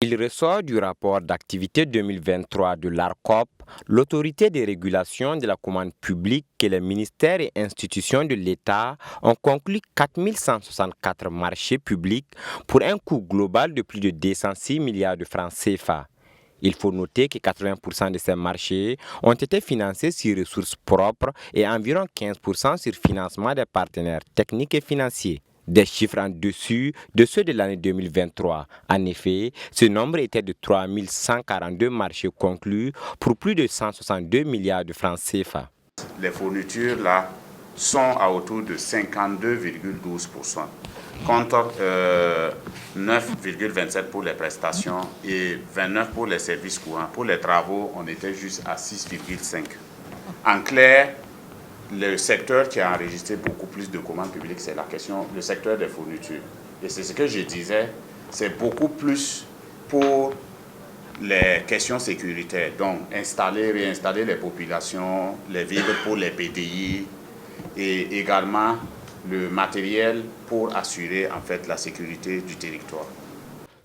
Il ressort du rapport d'activité 2023 de l'ARCOP, l'autorité de régulation de la commande publique, que les ministères et institutions de l'État ont conclu 4 164 marchés publics pour un coût global de plus de 206 milliards de francs CFA. Il faut noter que 80% de ces marchés ont été financés sur ressources propres et environ 15% sur financement des partenaires techniques et financiers. Des chiffres en dessus de ceux de l'année 2023. En effet, ce nombre était de 3 142 marchés conclus pour plus de 162 milliards de francs CFA. Les fournitures là sont à autour de 52,12%, contre 9,27% pour les prestations et 29% pour les services courants. Pour les travaux, on était juste à 6,5%. En clair, le secteur qui a enregistré beaucoup plus de commandes publiques, c'est le secteur des fournitures. Et c'est ce que je disais, c'est beaucoup plus pour les questions sécuritaires. Donc, réinstaller les populations, les vivres pour les PDI et également le matériel pour assurer en fait la sécurité du territoire.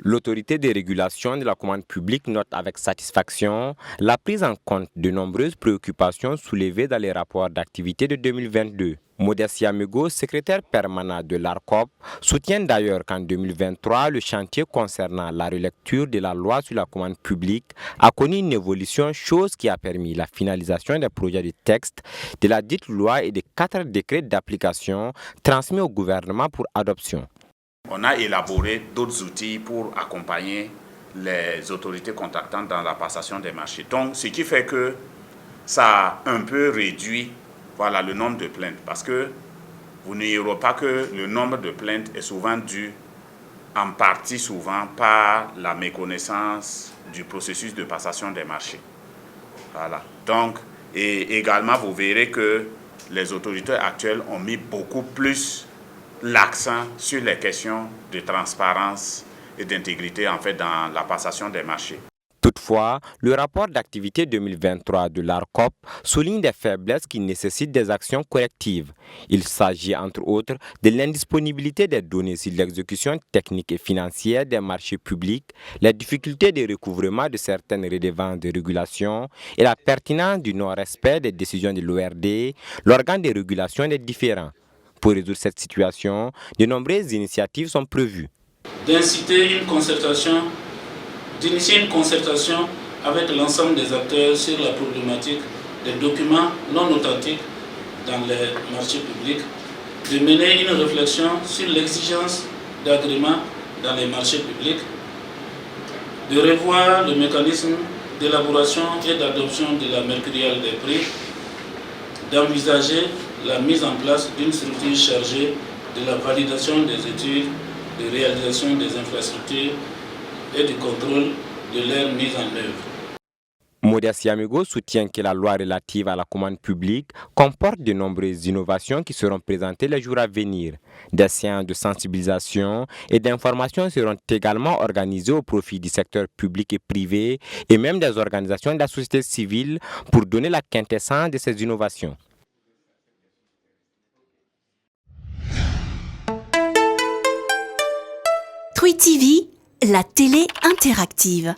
L'autorité de régulation de la commande publique note avec satisfaction la prise en compte de nombreuses préoccupations soulevées dans les rapports d'activité de 2022. Modestia Amigo, secrétaire permanent de l'ARCOP, soutient d'ailleurs qu'en 2023, le chantier concernant la relecture de la loi sur la commande publique a connu une évolution, chose qui a permis la finalisation des projets de texte de la dite loi et de 4 décrets d'application transmis au gouvernement pour adoption. On a élaboré d'autres outils pour accompagner les autorités contractantes dans la passation des marchés. Donc, ce qui fait que ça a un peu réduit le nombre de plaintes. Parce que vous n'ignorez pas que le nombre de plaintes est souvent dû en partie souvent par la méconnaissance du processus de passation des marchés. Voilà. Donc, et également, vous verrez que les autorités actuelles ont mis beaucoup plus l'accent sur les questions de transparence et d'intégrité en fait dans la passation des marchés. Toutefois, le rapport d'activité 2023 de l'ARCOP souligne des faiblesses qui nécessitent des actions correctives. Il s'agit entre autres de l'indisponibilité des données sur l'exécution technique et financière des marchés publics, les difficultés de recouvrement de certaines redevances de régulation et la pertinence du non-respect des décisions de l'ORD, l'organe de régulation des différends. Pour résoudre cette situation, de nombreuses initiatives sont prévues. D'initier une concertation avec l'ensemble des acteurs sur la problématique des documents non authentiques dans les marchés publics, de mener une réflexion sur l'exigence d'agrément dans les marchés publics, de revoir le mécanisme d'élaboration et d'adoption de la mercuriale des prix, d'envisager la mise en place d'une structure chargée de la validation des études, de réalisation des infrastructures et du contrôle de leur mise en œuvre. Modestia Amigo soutient que la loi relative à la commande publique comporte de nombreuses innovations qui seront présentées les jours à venir. Des séances de sensibilisation et d'information seront également organisées au profit du secteur public et privé et même des organisations de la société civile pour donner la quintessence de ces innovations. Twi TV, la télé interactive.